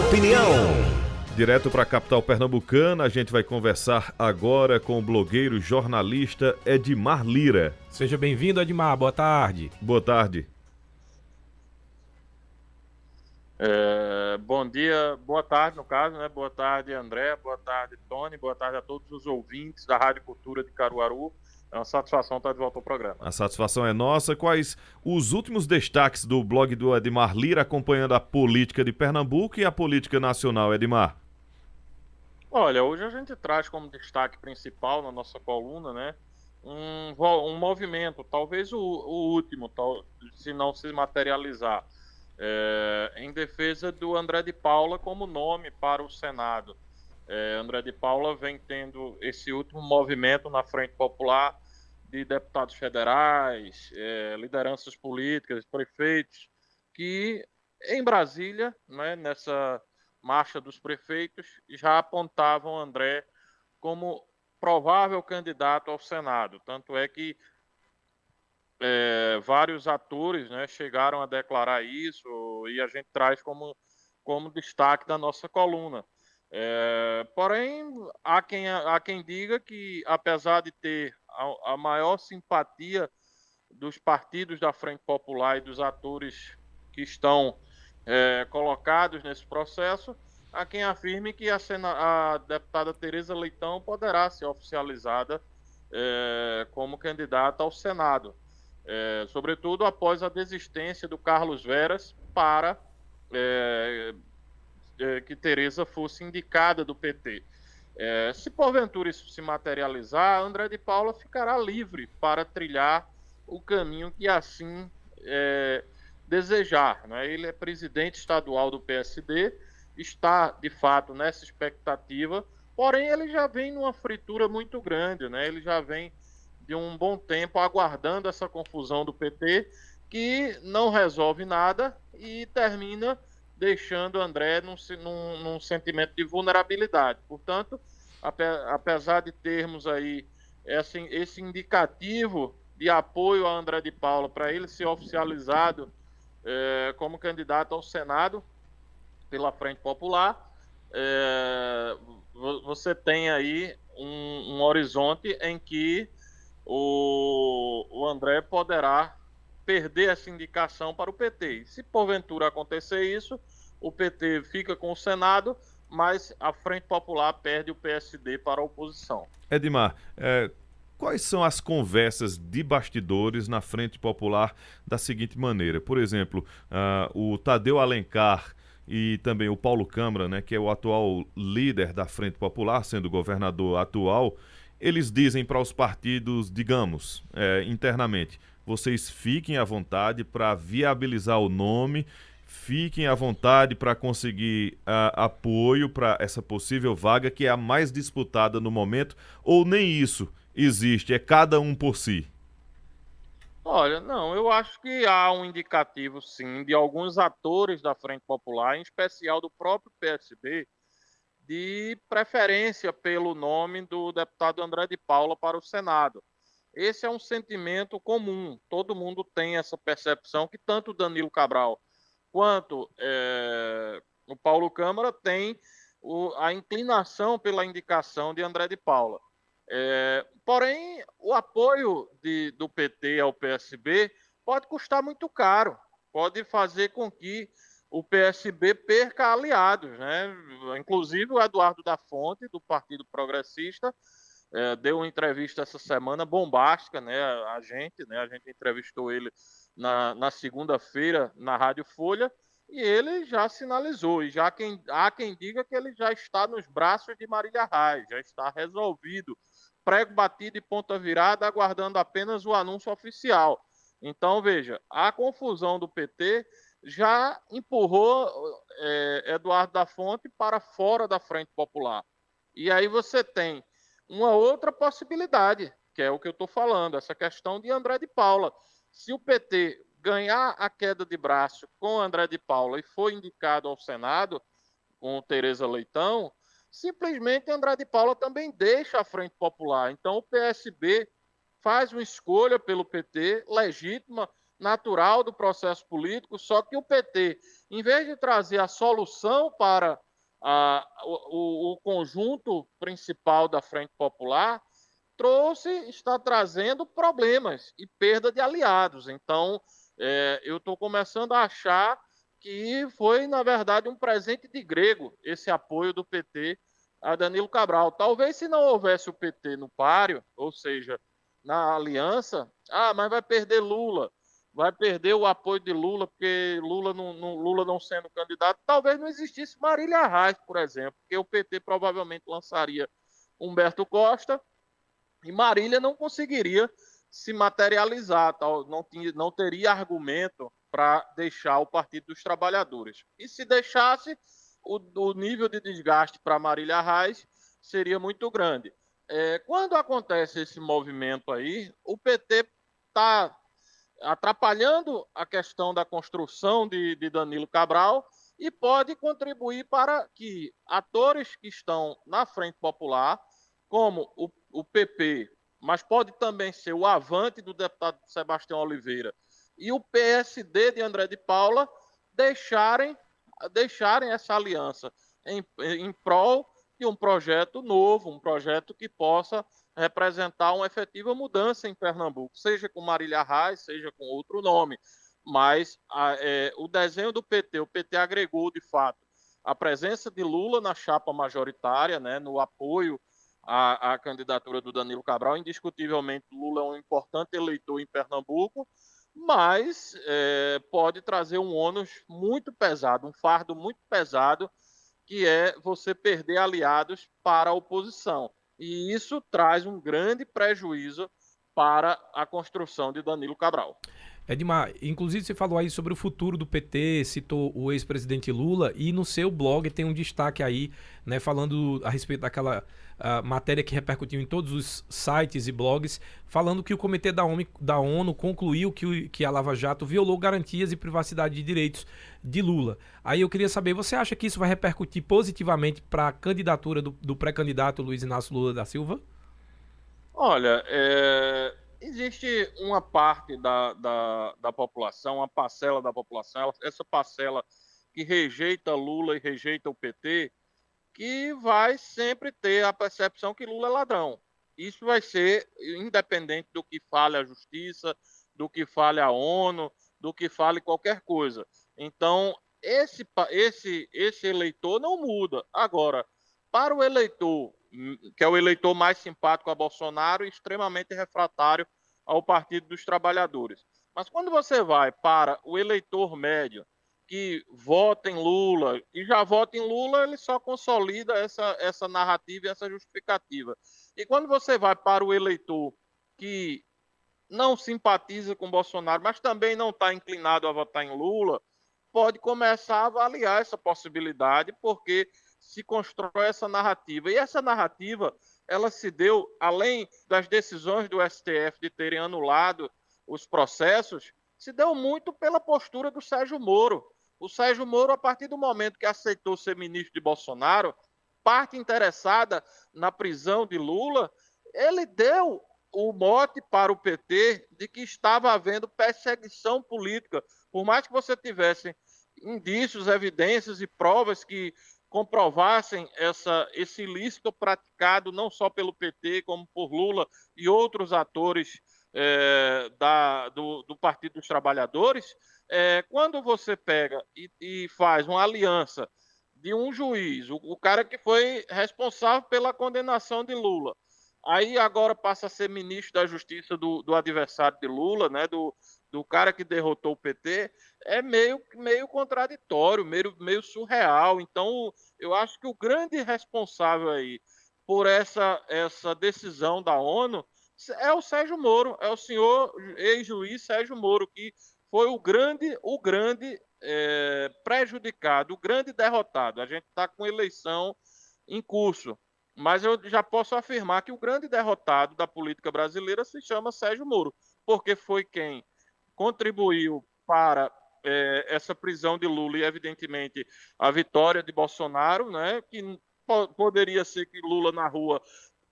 Opinião. Direto para a capital pernambucana, a gente vai conversar agora com o blogueiro jornalista Edmar Lira. Seja bem-vindo, Edmar. Boa tarde. Boa tarde. Bom dia, boa tarde no caso, né? Boa tarde, André, boa tarde, Tony, boa tarde a todos os ouvintes da Rádio Cultura de Caruaru. É uma satisfação estar de volta ao programa. A satisfação é nossa. Quais os últimos destaques do blog do Edmar Lira acompanhando a política de Pernambuco e a política nacional, Edmar? Olha, hoje a gente traz como destaque principal na nossa coluna, né? Um movimento, talvez o último, se não se materializar, em defesa do André de Paula como nome para o Senado. André de Paula vem tendo esse último movimento na Frente Popular de deputados federais, lideranças políticas, prefeitos, que em Brasília, né, nessa marcha dos prefeitos, já apontavam André como provável candidato ao Senado. Tanto é que vários atores, né, chegaram a declarar isso e a gente traz como destaque da nossa coluna. Porém, há quem diga que, apesar de ter a maior simpatia dos partidos da Frente Popular e dos atores que estão colocados nesse processo, há quem afirme que a deputada Tereza Leitão poderá ser oficializada como candidata ao Senado. Sobretudo após a desistência do Carlos Veras para que Tereza fosse indicada do PT. Se porventura isso se materializar, André de Paula ficará livre para trilhar o caminho que assim desejar, né? Ele é presidente estadual do PSD, está de fato nessa expectativa, porém ele já vem numa fritura muito grande, né? Ele já vem de um bom tempo aguardando essa confusão do PT, que não resolve nada e termina deixando André num sentimento de vulnerabilidade. Portanto, apesar de termos aí esse indicativo de apoio a André de Paula para ele ser oficializado como candidato ao Senado pela Frente Popular, você tem aí um horizonte em que o André poderá perder essa indicação para o PT. E se porventura acontecer isso, o PT fica com o Senado, mas a Frente Popular perde o PSD para a oposição. Edmar, quais são as conversas de bastidores na Frente Popular da seguinte maneira? Por exemplo, o Tadeu Alencar e também o Paulo Câmara, né, que é o atual líder da Frente Popular, sendo governador atual, eles dizem para os partidos, digamos, internamente, vocês fiquem à vontade para viabilizar o nome, fiquem à vontade para conseguir apoio para essa possível vaga que é a mais disputada no momento, ou nem isso existe, é cada um por si? Olha, não, eu acho que há um indicativo, sim, de alguns atores da Frente Popular, em especial do próprio PSB, de preferência pelo nome do deputado André de Paula para o Senado. Esse é um sentimento comum, todo mundo tem essa percepção que tanto Danilo Cabral quanto o Paulo Câmara têm a inclinação pela indicação de André de Paula. Porém, o apoio do PT ao PSB pode custar muito caro, pode fazer com que o PSB perca aliados, né? Inclusive o Eduardo da Fonte, do Partido Progressista, deu uma entrevista essa semana bombástica, né? A gente entrevistou ele na segunda-feira na Rádio Folha, e ele já sinalizou, e há quem diga que ele já está nos braços de Marília Reis, já está resolvido, prego batido e ponta virada, aguardando apenas o anúncio oficial. Então, veja, a confusão do PT já empurrou Eduardo da Fonte para fora da Frente Popular. E aí você tem uma outra possibilidade, que é o que eu estou falando, essa questão de André de Paula. Se o PT ganhar a queda de braço com André de Paula e for indicado ao Senado, com Tereza Leitão, simplesmente André de Paula também deixa a Frente Popular. Então o PSB faz uma escolha pelo PT legítima, natural do processo político, só que o PT, em vez de trazer a solução para o conjunto principal da Frente Popular, está trazendo problemas e perda de aliados. Então, eu estou começando a achar que foi, na verdade, um presente de grego esse apoio do PT a Danilo Cabral. Talvez se não houvesse o PT no páreo, ou seja, na aliança, mas vai perder Lula, vai perder o apoio de Lula, porque Lula não sendo candidato, talvez não existisse Marília Reis, por exemplo, porque o PT provavelmente lançaria Humberto Costa e Marília não conseguiria se materializar, não teria argumento para deixar o Partido dos Trabalhadores. E se deixasse, o nível de desgaste para Marília Reis seria muito grande. Quando acontece esse movimento aí, o PT está atrapalhando a questão da construção de Danilo Cabral e pode contribuir para que atores que estão na Frente Popular, como o PP, mas pode também ser o Avante do deputado Sebastião Oliveira e o PSD de André de Paula, deixarem essa aliança em prol de um projeto novo, um projeto que possa representar uma efetiva mudança em Pernambuco, seja com Marília Reis, seja com outro nome. Mas o desenho do PT, o PT agregou, de fato, a presença de Lula na chapa majoritária, né, no apoio à candidatura do Danilo Cabral. Indiscutivelmente, Lula é um importante eleitor em Pernambuco, mas pode trazer um ônus muito pesado, um fardo muito pesado, que é você perder aliados para a oposição. E isso traz um grande prejuízo para a construção de Danilo Cabral. Edmar, inclusive você falou aí sobre o futuro do PT, citou o ex-presidente Lula, e no seu blog tem um destaque aí, né, falando a respeito daquela matéria que repercutiu em todos os sites e blogs, falando que o Comitê da ONU concluiu que a Lava Jato violou garantias e privacidade de direitos de Lula. Aí eu queria saber, você acha que isso vai repercutir positivamente para a candidatura do pré-candidato Luiz Inácio Lula da Silva? Olha, existe uma parte da população, uma parcela da população, essa parcela que rejeita Lula e rejeita o PT, que vai sempre ter a percepção que Lula é ladrão. Isso vai ser independente do que fale a justiça, do que fale a ONU, do que fale qualquer coisa. Então, esse eleitor não muda. Agora, para o eleitor, que é o eleitor mais simpático a Bolsonaro e extremamente refratário ao Partido dos Trabalhadores. Mas quando você vai para o eleitor médio, que vota em Lula, e já vota em Lula, ele só consolida essa narrativa e essa justificativa. E quando você vai para o eleitor que não simpatiza com Bolsonaro, mas também não está inclinado a votar em Lula, pode começar a avaliar essa possibilidade, porque se constrói essa narrativa. E essa narrativa, ela se deu, além das decisões do STF de terem anulado os processos, se deu muito pela postura do Sérgio Moro. O Sérgio Moro, a partir do momento que aceitou ser ministro de Bolsonaro, parte interessada na prisão de Lula, ele deu o mote para o PT de que estava havendo perseguição política. Por mais que você tivesse indícios, evidências e provas que comprovassem esse ilícito praticado não só pelo PT, como por Lula e outros atores do Partido dos Trabalhadores, quando você pega e faz uma aliança de um juiz, o cara que foi responsável pela condenação de Lula, aí agora passa a ser ministro da Justiça do adversário de Lula, né, do cara que derrotou o PT, é meio contraditório, meio surreal. Então, eu acho que o grande responsável aí por essa decisão da ONU é o Sérgio Moro, é o senhor ex-juiz Sérgio Moro, que foi o grande prejudicado, o grande derrotado. A gente está com eleição em curso, mas eu já posso afirmar que o grande derrotado da política brasileira se chama Sérgio Moro, porque foi quem contribuiu para essa prisão de Lula e, evidentemente, a vitória de Bolsonaro, né, que poderia ser que Lula na rua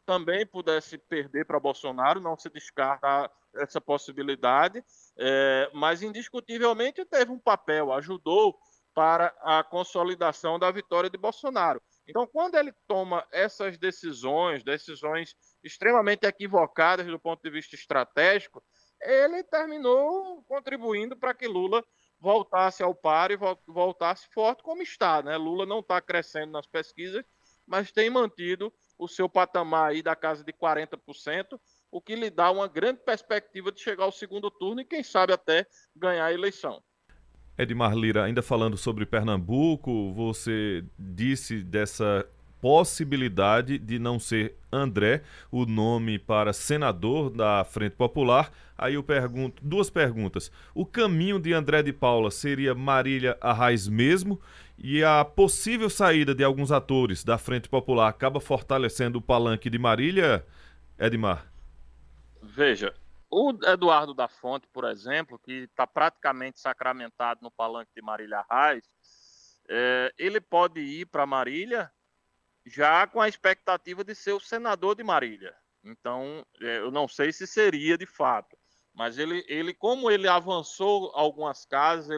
também pudesse perder para Bolsonaro, não se descarta essa possibilidade, mas indiscutivelmente teve um papel, ajudou para a consolidação da vitória de Bolsonaro. Então, quando ele toma essas decisões extremamente equivocadas do ponto de vista estratégico, ele terminou contribuindo para que Lula voltasse ao par e voltasse forte como está, né? Lula não está crescendo nas pesquisas, mas tem mantido o seu patamar aí da casa de 40%, o que lhe dá uma grande perspectiva de chegar ao segundo turno e, quem sabe, até ganhar a eleição. Edmar Lira, ainda falando sobre Pernambuco, você disse dessa possibilidade de não ser André o nome para senador da Frente Popular. Aí eu pergunto, duas perguntas. O caminho de André de Paula seria Marília Arraes mesmo? E a possível saída de alguns atores da Frente Popular acaba fortalecendo o palanque de Marília, Edmar? Veja, o Eduardo da Fonte, por exemplo, que está praticamente sacramentado no palanque de Marília Arraes, ele pode ir para Marília já com a expectativa de ser o senador de Marília. Então, eu não sei se seria de fato, mas ele como ele avançou algumas casas,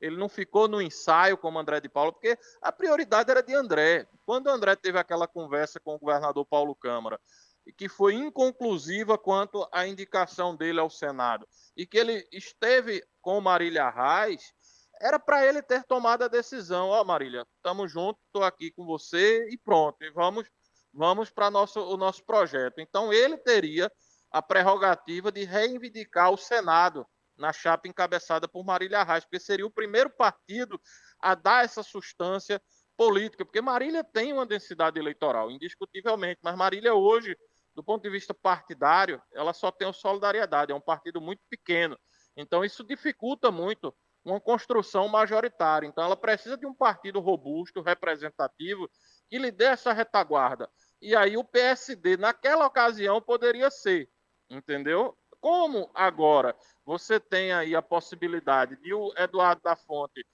ele não ficou no ensaio como André de Paula, porque a prioridade era de André. Quando André teve aquela conversa com o governador Paulo Câmara, e que foi inconclusiva quanto à indicação dele ao Senado, e que ele esteve com Marília Arraes, era para ele ter tomado a decisão. Ó, Marília, estamos juntos, estou aqui com você e pronto, e vamos para o nosso projeto. Então ele teria a prerrogativa de reivindicar o Senado na chapa encabeçada por Marília Arraes, porque seria o primeiro partido a dar essa substância política, porque Marília tem uma densidade eleitoral, indiscutivelmente, mas Marília hoje, do ponto de vista partidário, ela só tem a Solidariedade, é um partido muito pequeno. Então isso dificulta muito uma construção majoritária. Então ela precisa de um partido robusto, representativo, que lhe dê essa retaguarda. E aí o PSD, naquela ocasião, poderia ser, entendeu? Como agora você tem aí a possibilidade de o Eduardo da Fonte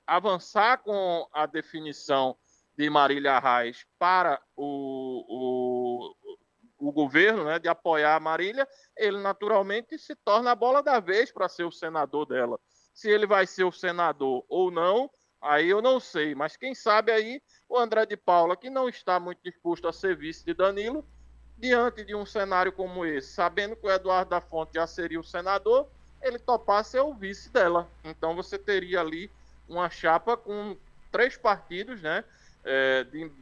avançar com a definição de Marília Arraes para o governo, né, de apoiar a Marília, ele naturalmente se torna a bola da vez para ser o senador dela. Se ele vai ser o senador ou não, aí eu não sei, mas quem sabe aí o André de Paula, que não está muito disposto a ser vice de Danilo, diante de um cenário como esse, sabendo que o Eduardo da Fonte já seria o senador, ele topar ser o vice dela. Então você teria ali uma chapa com 3 partidos, né,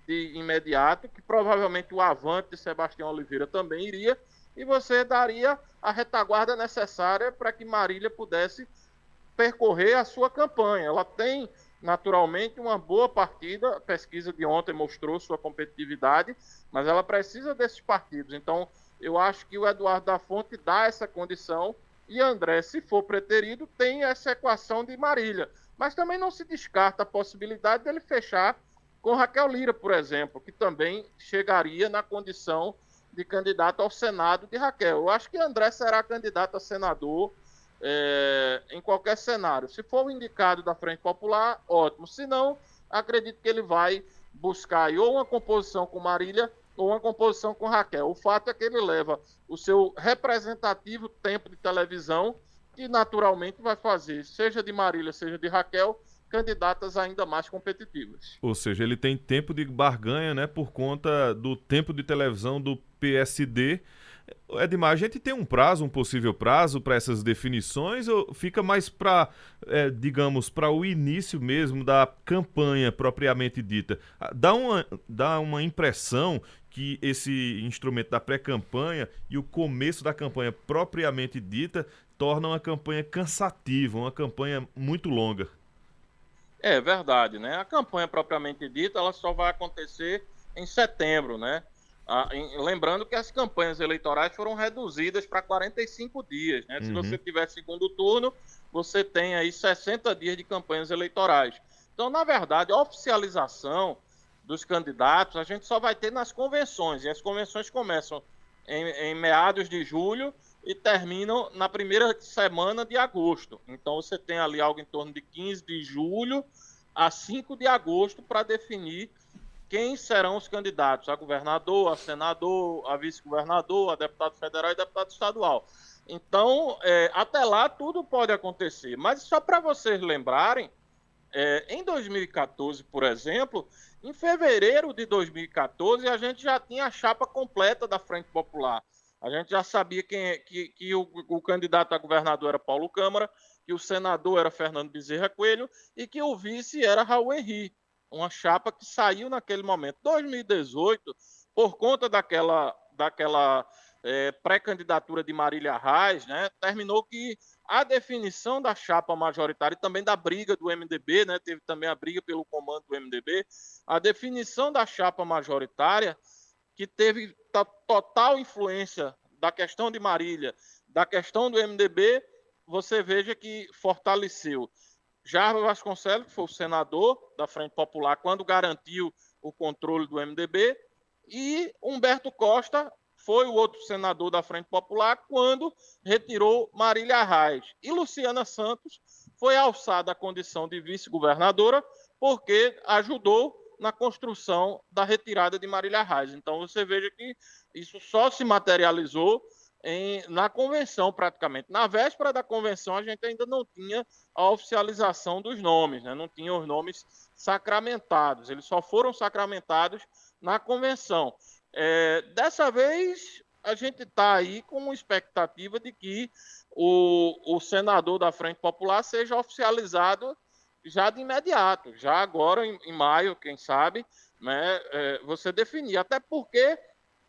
de imediato, que provavelmente o Avante de Sebastião Oliveira também iria, e você daria a retaguarda necessária para que Marília pudesse percorrer a sua campanha. Ela tem, naturalmente, uma boa partida, a pesquisa de ontem mostrou sua competitividade, mas ela precisa desses partidos. Então, eu acho que o Eduardo da Fonte dá essa condição e André, se for preterido, tem essa equação de Marília. Mas também não se descarta a possibilidade dele fechar com Raquel Lira, por exemplo, que também chegaria na condição de candidato ao Senado de Raquel. Eu acho que André será candidato a senador em qualquer cenário. Se for o indicado da Frente Popular, ótimo. Se não, acredito que ele vai buscar ou uma composição com Marília ou uma composição com Raquel. O fato é que ele leva o seu representativo tempo de televisão, que naturalmente vai fazer, seja de Marília, seja de Raquel, candidatas ainda mais competitivas. Ou seja, ele tem tempo de barganha, né, por conta do tempo de televisão do PSD. Edmar, a gente tem um prazo, um possível prazo para essas definições, ou fica mais para, digamos, para o início mesmo da campanha propriamente dita? Dá uma impressão que esse instrumento da pré-campanha e o começo da campanha propriamente dita torna uma campanha cansativa, uma campanha muito longa. É verdade, né? A campanha propriamente dita, ela só vai acontecer em setembro, né? Lembrando que as campanhas eleitorais foram reduzidas para 45 dias, né? Se você tiver segundo turno, você tem aí 60 dias de campanhas eleitorais. Então, na verdade, a oficialização dos candidatos a gente só vai ter nas convenções, e as convenções começam em meados de julho e terminam na primeira semana de agosto. Então você tem ali algo em torno de 15 de julho a 5 de agosto para definir quem serão os candidatos a governador, a senador, a vice-governador, a deputado federal e deputado estadual. Então, até lá tudo pode acontecer. Mas só para vocês lembrarem, em 2014, por exemplo, em fevereiro de 2014, a gente já tinha a chapa completa da Frente Popular. A gente já sabia que o candidato a governador era Paulo Câmara, que o senador era Fernando Bezerra Coelho e que o vice era Raul Henrique. Uma chapa que saiu naquele momento. 2018, por conta daquela pré-candidatura de Marília Reis, né, terminou que a definição da chapa majoritária e também da briga do MDB, né, teve também a briga pelo comando do MDB, a definição da chapa majoritária, que teve total influência da questão de Marília, da questão do MDB, você veja que fortaleceu Jarbas Vasconcelos, que foi o senador da Frente Popular, quando garantiu o controle do MDB, e Humberto Costa foi o outro senador da Frente Popular quando retirou Marília Reis. E Luciana Santos foi alçada à condição de vice-governadora porque ajudou na construção da retirada de Marília Reis. Então você veja que isso só se materializou na convenção praticamente. Na véspera da convenção a gente ainda não tinha a oficialização dos nomes, né? Não tinha os nomes sacramentados. Eles só foram sacramentados na convenção. Dessa vez, a gente está aí com uma expectativa de que o senador da Frente Popular seja oficializado já de imediato, já agora em maio, quem sabe, né, você definir. Até porque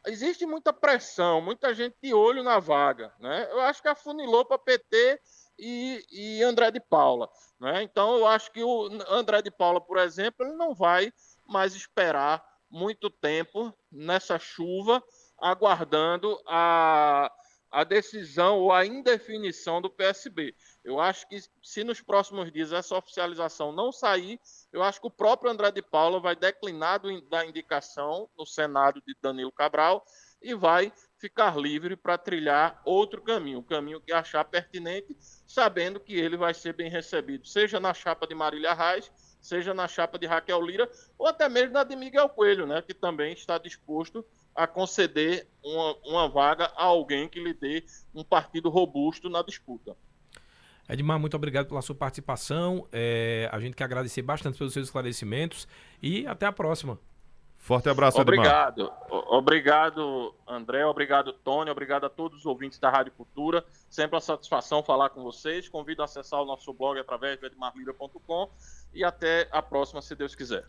existe muita pressão, muita gente de olho na vaga. Né? Eu acho que afunilou para PT e André de Paula. Né? Então, eu acho que o André de Paula, por exemplo, ele não vai mais esperar muito tempo nessa chuva, aguardando a decisão ou a indefinição do PSB. Eu acho que se nos próximos dias essa oficialização não sair, eu acho que o próprio André de Paula vai declinar da indicação no Senado de Danilo Cabral e vai ficar livre para trilhar outro caminho, um caminho que achar pertinente, sabendo que ele vai ser bem recebido, seja na chapa de Marília Reis, seja na chapa de Raquel Lira, ou até mesmo na de Miguel Coelho, né, que também está disposto a conceder uma vaga a alguém que lhe dê um partido robusto na disputa. Edmar, muito obrigado pela sua participação. A gente quer agradecer bastante pelos seus esclarecimentos e até a próxima. Forte abraço, Edmar. Obrigado, André. Obrigado, Tony. Obrigado a todos os ouvintes da Rádio Cultura. Sempre uma satisfação falar com vocês. Convido a acessar o nosso blog através do edmarlira.com e até a próxima, se Deus quiser.